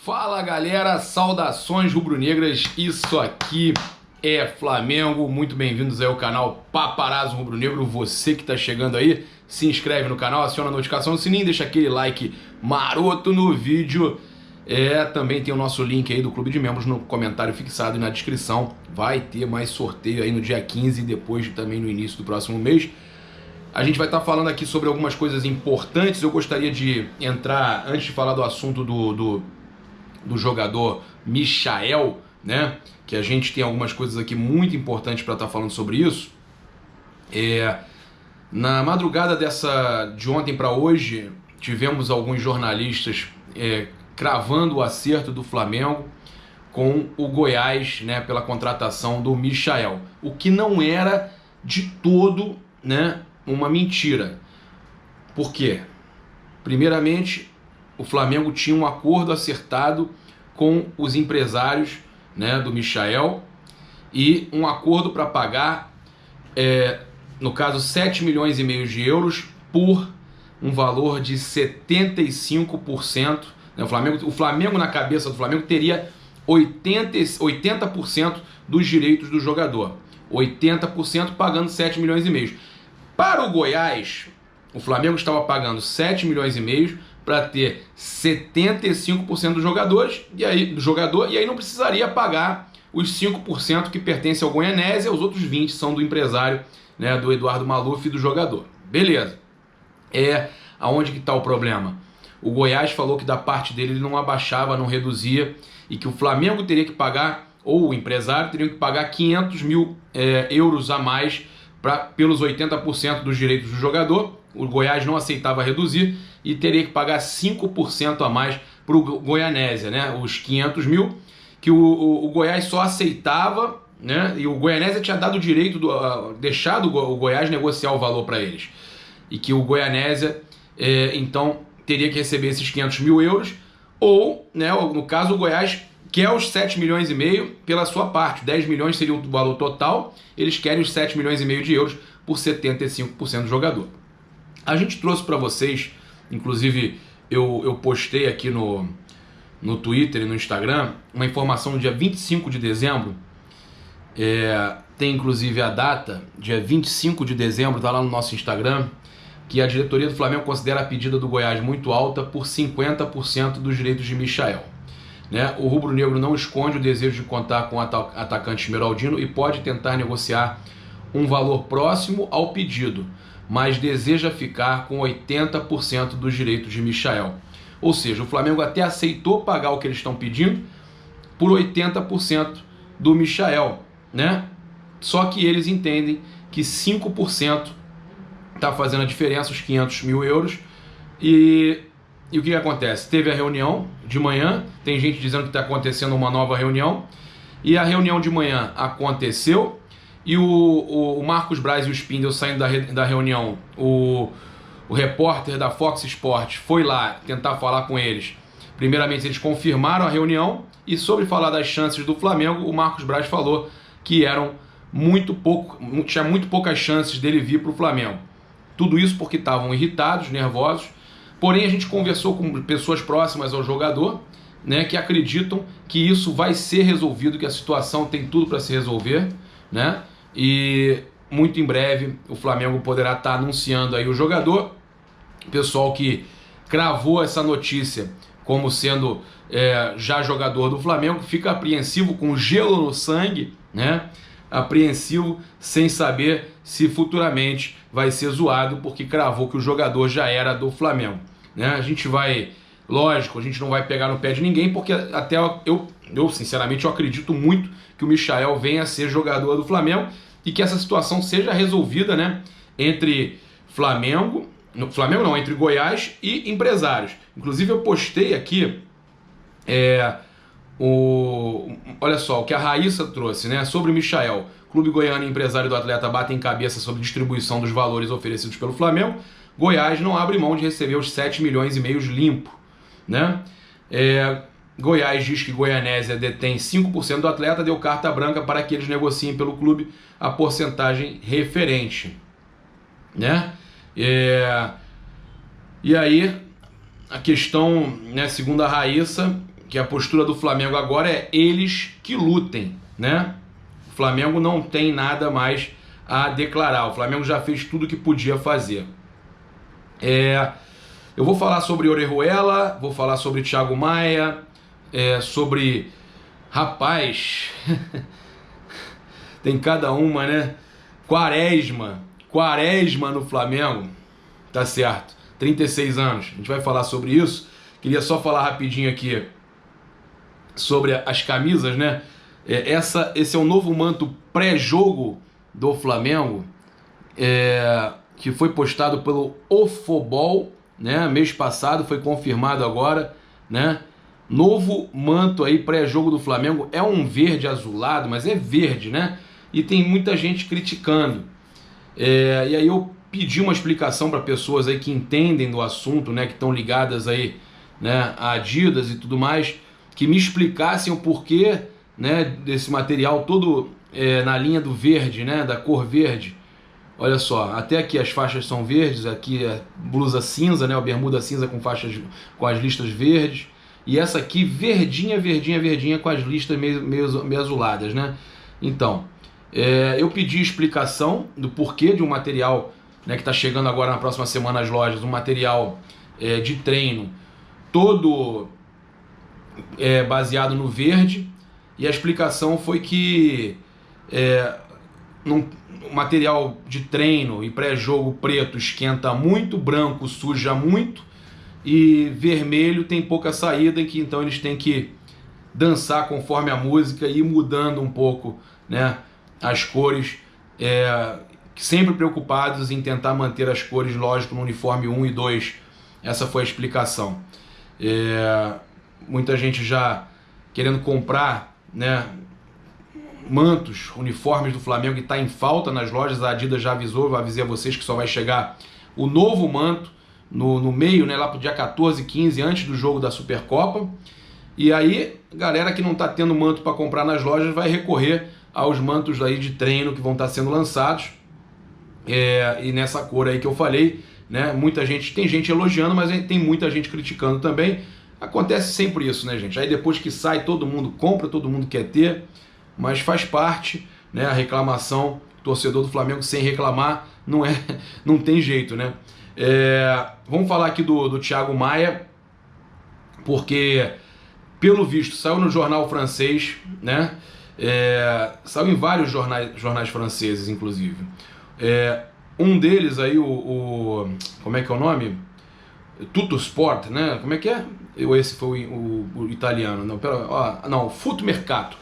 Fala galera, saudações rubro-negras, isso aqui é Flamengo, muito bem-vindos aí ao canal Paparazzo Rubro-Negro. Você que tá chegando aí, se inscreve no canal, aciona a notificação do sininho, deixa aquele like maroto no vídeo. Também tem o nosso link aí do Clube de Membros no comentário fixado e na descrição. Vai ter mais sorteio aí no dia 15 e depois também no início do próximo mês. A gente vai estar falando aqui sobre algumas coisas importantes. Eu gostaria de entrar, antes de falar do assunto do jogador Michael, né? Que a gente tem algumas coisas aqui muito importantes para estar falando sobre isso. Na madrugada de ontem para hoje, tivemos alguns jornalistas cravando o acerto do Flamengo com o Goiás, né, pela contratação do Michael, o que não era de todo, né, uma mentira. Por quê? Primeiramente, o Flamengo tinha um acordo acertado com os empresários, né, do Michael, e um acordo para pagar, no caso, 7 milhões e meio de euros por um valor de 75%. Né? O Flamengo, na cabeça do Flamengo, teria 80% dos direitos do jogador. 80% pagando 7 milhões e meio. Para o Goiás, o Flamengo estava pagando 7 milhões e meio para ter 75% dos jogadores, e aí não precisaria pagar os 5% que pertencem ao Goianésia, os outros 20% são do empresário, né, do Eduardo Maluf e do jogador. Beleza. Aonde que está o problema? O Goiás falou que da parte dele ele não abaixava, não reduzia, e que o Flamengo teria que pagar, ou o empresário teria que pagar 500 mil euros a mais pelos 80% dos direitos do jogador. O Goiás não aceitava reduzir e teria que pagar 5% a mais para o Goianésia, né? Os 500 mil que o Goiás só aceitava, né? E o Goianésia tinha dado o direito, deixado o Goiás negociar o valor para eles. E que o Goianésia, então, teria que receber esses 500 mil euros, ou, né, no caso, o Goiás quer os 7 milhões e meio pela sua parte. 10 milhões seria o valor total, eles querem os 7 milhões e meio de euros por 75% do jogador. A gente trouxe para vocês, inclusive eu postei aqui no Twitter e no Instagram, uma informação no dia 25 de dezembro, tem inclusive a data, dia 25 de dezembro, está lá no nosso Instagram, que a diretoria do Flamengo considera a pedida do Goiás muito alta por 50% dos direitos de Michael. Né? O rubro-negro não esconde o desejo de contar com o atacante esmeraldino e pode tentar negociar um valor próximo ao pedido, mas deseja ficar com 80% dos direitos de Michael. Ou seja, o Flamengo até aceitou pagar o que eles estão pedindo por 80% do Michael, né? Só que eles entendem que 5% está fazendo a diferença, os 500 mil euros. E o que acontece? Teve a reunião de manhã, tem gente dizendo que está acontecendo uma nova reunião, e a reunião de manhã aconteceu, e o Marcos Braz e o Spindel saindo da reunião, o repórter da Fox Sports foi lá tentar falar com eles. Primeiramente eles confirmaram a reunião, e sobre falar das chances do Flamengo, o Marcos Braz falou que tinha muito poucas chances dele vir para o Flamengo. Tudo isso porque estavam irritados, nervosos. Porém, a gente conversou com pessoas próximas ao jogador, né, que acreditam que isso vai ser resolvido, que a situação tem tudo para se resolver, né? E muito em breve o Flamengo poderá estar anunciando aí o jogador. Pessoal que cravou essa notícia como sendo já jogador do Flamengo fica apreensivo, com gelo no sangue, né? Apreensivo, sem saber se futuramente vai ser zoado, porque cravou que o jogador já era do Flamengo, né? A gente vai, lógico, a gente não vai pegar no pé de ninguém, porque até eu sinceramente eu acredito muito que o Michael venha a ser jogador do Flamengo e que essa situação seja resolvida, né, entre entre Goiás e empresários. Inclusive eu postei aqui olha só o que a Raíssa trouxe, né, sobre o Michael. Clube goiano e empresário do atleta batem cabeça sobre distribuição dos valores oferecidos pelo Flamengo. Goiás não abre mão de receber os 7 milhões e meio limpo, né? Goiás diz que Goianésia detém 5% do atleta, deu carta branca para que eles negociem pelo clube a porcentagem referente, né? E aí a questão, né, segundo a Raíssa, que a postura do Flamengo agora é eles que lutem, né? O Flamengo não tem nada mais a declarar. O Flamengo já fez tudo que podia fazer. Eu vou falar sobre Orejuela, vou falar sobre Thiago Maia, sobre... Rapaz, tem cada uma, né? Quaresma no Flamengo, tá certo, 36 anos, a gente vai falar sobre isso. Queria só falar rapidinho aqui sobre as camisas, né? Esse é o novo manto pré-jogo do Flamengo, que foi postado pelo Ofobol, né? Mês passado, foi confirmado agora, né? Novo manto aí pré-jogo do Flamengo, é um verde azulado, mas é verde, né? E tem muita gente criticando. E aí eu pedi uma explicação para pessoas aí que entendem do assunto, né? Que estão ligadas aí, né? A Adidas e tudo mais, que me explicassem o porquê, né? Desse material todo na linha do verde, né? Da cor verde. Olha só, até aqui as faixas são verdes, aqui a blusa cinza, né? A bermuda cinza com faixas, com as listas verdes. E essa aqui verdinha, verdinha, verdinha com as listas meio azuladas, né? Então, eu pedi explicação do porquê de um material, né, que está chegando agora na próxima semana às lojas, um material de treino todo baseado no verde. E a explicação foi que o material de treino e pré-jogo preto esquenta muito, branco suja muito, e vermelho tem pouca saída, em que então eles têm que dançar conforme a música e ir mudando um pouco, né, as cores, sempre preocupados em tentar manter as cores, lógico, no uniforme 1 e 2. Essa foi a explicação. Muita gente já querendo comprar, né, mantos, uniformes do Flamengo, que está em falta nas lojas. A Adidas já avisou, eu avisei a vocês que só vai chegar o novo manto no meio, né, lá pro dia 14, 15, antes do jogo da Supercopa. E aí, galera que não está tendo manto para comprar nas lojas vai recorrer aos mantos aí de treino que vão estar sendo lançados, e nessa cor aí que eu falei, né? Tem gente elogiando, mas tem muita gente criticando também. Acontece sempre isso, né, gente? Aí depois que sai, todo mundo compra, todo mundo quer ter, mas faz parte, né? A reclamação, torcedor do Flamengo sem reclamar, não tem jeito, né? Vamos falar aqui do Thiago Maia, porque, pelo visto, saiu no jornal francês, né? Saiu em vários jornais franceses, inclusive. Um deles aí, como é que é o nome? Tutto Sport, né? Como é que é? Esse foi o italiano. Não, Foot Mercato.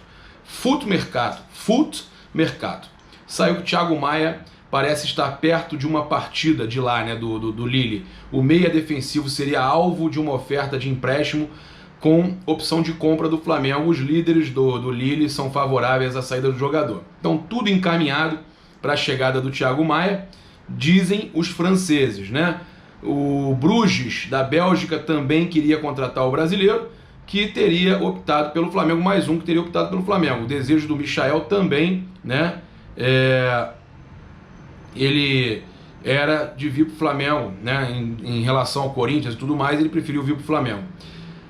Saiu que o Thiago Maia parece estar perto de uma partida de lá, né, do Lille. O meia defensivo seria alvo de uma oferta de empréstimo com opção de compra do Flamengo. Os líderes do Lille são favoráveis à saída do jogador. Então, tudo encaminhado para a chegada do Thiago Maia, dizem os franceses, né? O Bruges, da Bélgica, também queria contratar o brasileiro, que teria optado pelo Flamengo, mais um que teria optado pelo Flamengo. O desejo do Michael também, né? Ele era de vir para o Flamengo, né? Em relação ao Corinthians e tudo mais, ele preferiu vir para o Flamengo.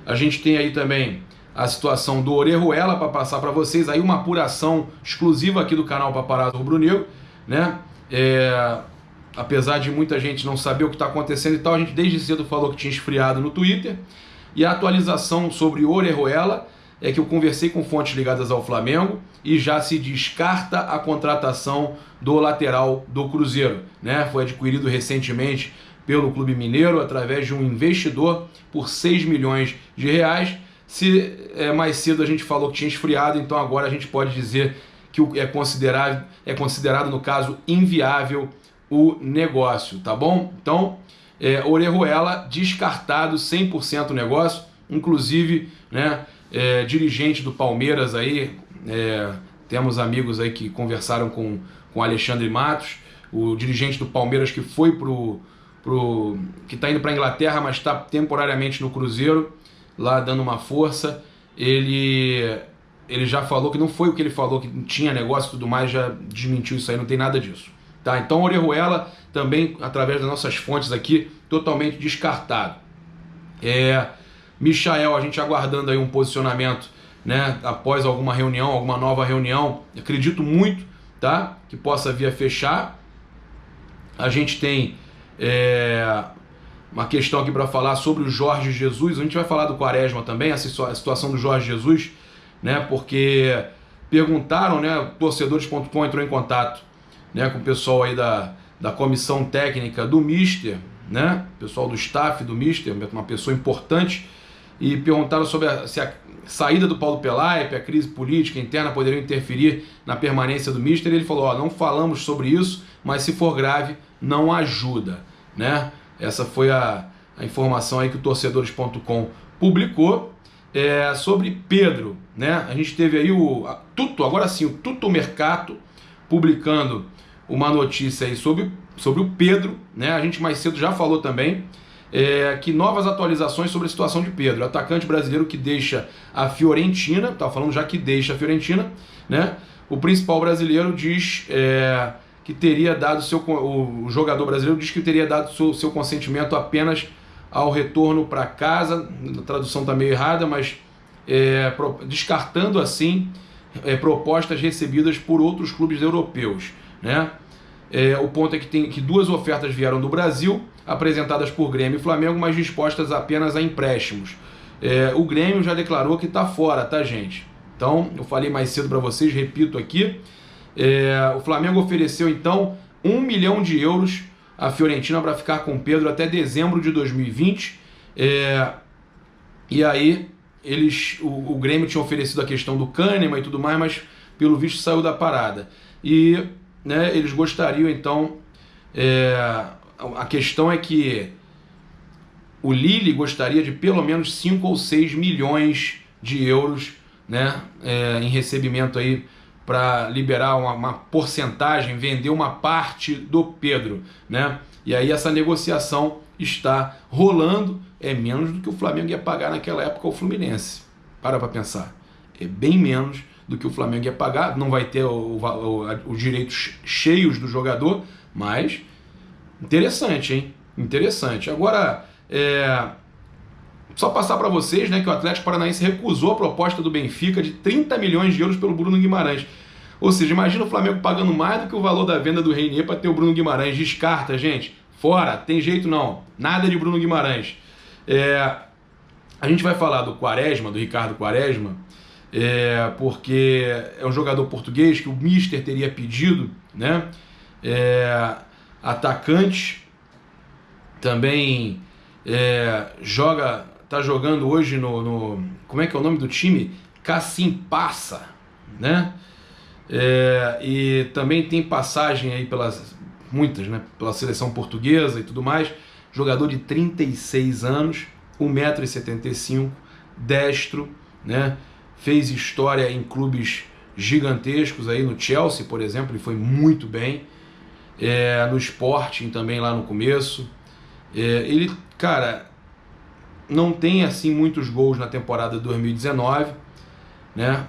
A gente tem aí também a situação do Orejuela para passar para vocês, aí uma apuração exclusiva aqui do canal Paparazzo Rubro-Negro, né? Apesar de muita gente não saber o que está acontecendo e tal, a gente desde cedo falou que tinha esfriado no Twitter. E a atualização sobre Orejuela é que eu conversei com fontes ligadas ao Flamengo e já se descarta a contratação do lateral do Cruzeiro, né? Foi adquirido recentemente pelo Clube Mineiro através de um investidor por 6 milhões de reais. Mais cedo a gente falou que tinha esfriado, então agora a gente pode dizer que é considerado, no caso, inviável o negócio, tá bom? Então, Orejuela descartado 100% o negócio, inclusive, né, dirigente do Palmeiras aí, temos amigos aí que conversaram com Alexandre Matos, o dirigente do Palmeiras que foi que está indo para a Inglaterra, mas está temporariamente no Cruzeiro, lá dando uma força. Ele já falou que não foi o que ele falou, que tinha negócio e tudo mais, já desmentiu isso aí, não tem nada disso. Tá? Então, Orejuela também, através das nossas fontes aqui, totalmente descartado. Michael, a gente aguardando aí um posicionamento, né, após alguma reunião, alguma nova reunião. Acredito muito, tá, que possa vir a fechar. A gente tem uma questão aqui para falar sobre o Jorge Jesus. A gente vai falar do Quaresma também, a situação do Jorge Jesus, né, porque perguntaram, né, o torcedores.com entrou em contato, né, com o pessoal aí da comissão técnica do Mister, né, pessoal do staff do Mister, uma pessoa importante, e perguntaram sobre se a saída do Paulo Pelaip, a crise política interna poderiam interferir na permanência do Mister. E ele falou, ó, não falamos sobre isso, mas se for grave, não ajuda, né? Essa foi a informação aí que o torcedores.com publicou. Sobre Pedro, né? A gente teve aí o Tutto Mercato publicando uma notícia aí sobre o Pedro, né? A gente mais cedo já falou também que novas atualizações sobre a situação de Pedro, atacante brasileiro que deixa a Fiorentina, tá falando já que deixa a Fiorentina, né? O principal brasileiro diz que teria dado o jogador brasileiro diz que teria dado seu consentimento apenas ao retorno para casa. A tradução está meio errada, mas descartando assim propostas recebidas por outros clubes europeus, né? O ponto é que duas ofertas vieram do Brasil, apresentadas por Grêmio e Flamengo, mas dispostas apenas a empréstimos. O Grêmio já declarou que está fora, tá, gente? Então, eu falei mais cedo para vocês, repito aqui. O Flamengo ofereceu, então, 1 milhão de euros à Fiorentina para ficar com o Pedro até dezembro de 2020. E aí, o Grêmio tinha oferecido a questão do Kahneman e tudo mais, mas, pelo visto, saiu da parada. E, né, eles gostariam, então... a questão é que o Lille gostaria de pelo menos 5 ou 6 milhões de euros, né, em recebimento aí para liberar uma porcentagem, vender uma parte do Pedro, né? E aí essa negociação está rolando, menos do que o Flamengo ia pagar naquela época ao Fluminense. Para pensar, é bem menos do que o Flamengo ia pagar, não vai ter os direitos cheios do jogador, mas interessante, hein? Interessante. Agora, só passar para vocês, né, que o Atlético Paranaense recusou a proposta do Benfica de 30 milhões de euros pelo Bruno Guimarães. Ou seja, imagina o Flamengo pagando mais do que o valor da venda do Reinier para ter o Bruno Guimarães. Descarta, gente. Fora, tem jeito não. Nada de Bruno Guimarães. A gente vai falar do Quaresma, do Ricardo Quaresma, porque é um jogador português que o Mister teria pedido, né? Atacante, também tá jogando hoje no como é que é o nome do time? Cacimpassa, né? E também tem passagem aí muitas, né? Pela seleção portuguesa e tudo mais. Jogador de 36 anos, 1,75 m, destro, né? Fez história em clubes gigantescos aí, no Chelsea, por exemplo, ele foi muito bem. No Sporting também lá no começo. Ele, cara, não tem assim muitos gols na temporada de 2019, né?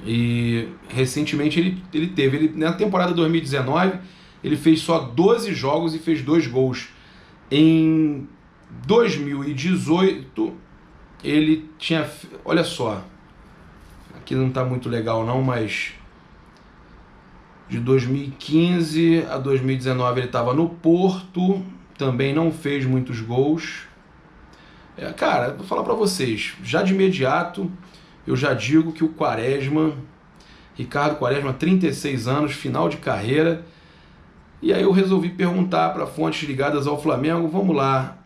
E recentemente ele teve, na temporada de 2019 ele fez só 12 jogos e fez 2 gols. Em 2018 ele tinha, olha só, aqui não tá muito legal não, mas de 2015 a 2019 ele estava no Porto, também não fez muitos gols. Cara, vou falar para vocês, já de imediato eu já digo que o Quaresma, Ricardo Quaresma, 36 anos, final de carreira. E aí eu resolvi perguntar para fontes ligadas ao Flamengo. Vamos lá,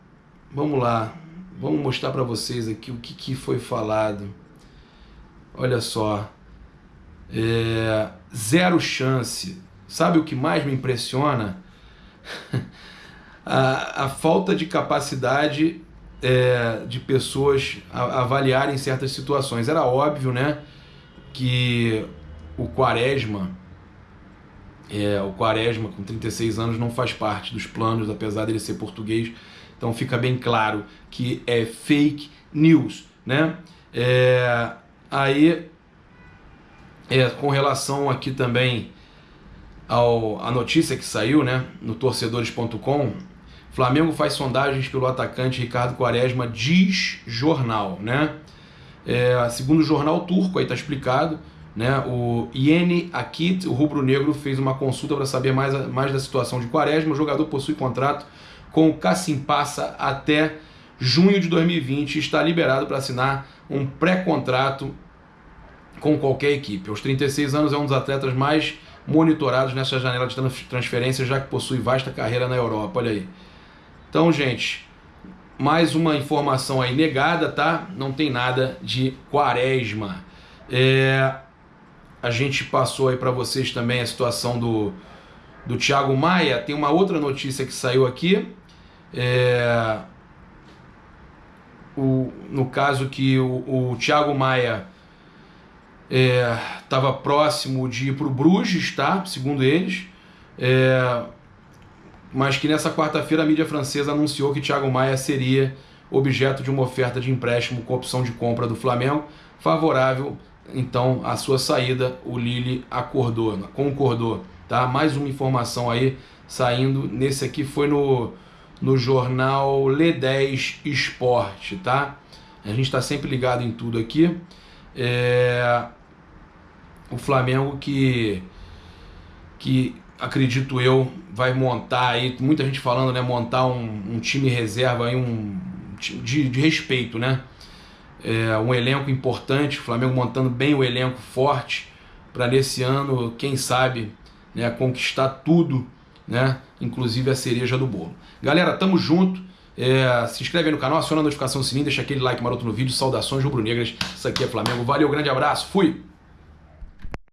vamos mostrar para vocês aqui o que foi falado. Olha só, zero chance. Sabe o que mais me impressiona? a falta de capacidade de pessoas avaliarem certas situações. Era óbvio, né, que o Quaresma com 36 anos não faz parte dos planos, apesar dele ser português. Então fica bem claro que é fake news, né? Com relação aqui também a notícia que saiu, né, no torcedores.com, Flamengo faz sondagens pelo atacante Ricardo Quaresma, diz jornal, né? Segundo o jornal turco, aí tá explicado, né? O Yeni Akit, o rubro-negro, fez uma consulta para saber mais da situação de Quaresma. O jogador possui contrato com o Kasimpasa até junho de 2020 e está liberado para assinar um pré-contrato com qualquer equipe. Aos 36 anos é um dos atletas mais monitorados nessa janela de transferência, já que possui vasta carreira na Europa, olha aí. Então, gente, mais uma informação aí negada, tá? Não tem nada de Quaresma. A gente passou aí para vocês também a situação do Thiago Maia. Tem uma outra notícia que saiu aqui. No caso que o Thiago Maia estava próximo de ir para o Bruges, tá? Segundo eles. Mas que nessa quarta-feira a mídia francesa anunciou que Thiago Maia seria objeto de uma oferta de empréstimo com opção de compra do Flamengo, favorável então à sua saída. O Lille concordou, tá? Mais uma informação aí saindo, nesse aqui foi no jornal Le 10 Sport, tá? A gente está sempre ligado em tudo aqui. O Flamengo que acredito eu, vai montar aí, muita gente falando, né, montar um time reserva aí, de respeito, né? Um elenco importante, o Flamengo montando bem o elenco forte, para nesse ano, quem sabe, né, conquistar tudo, né? Inclusive a cereja do bolo. Galera, tamo junto. Se inscreve aí no canal, aciona a notificação do sininho, deixa aquele like maroto no vídeo. Saudações rubro-negras. Isso aqui é Flamengo. Valeu, grande abraço, fui!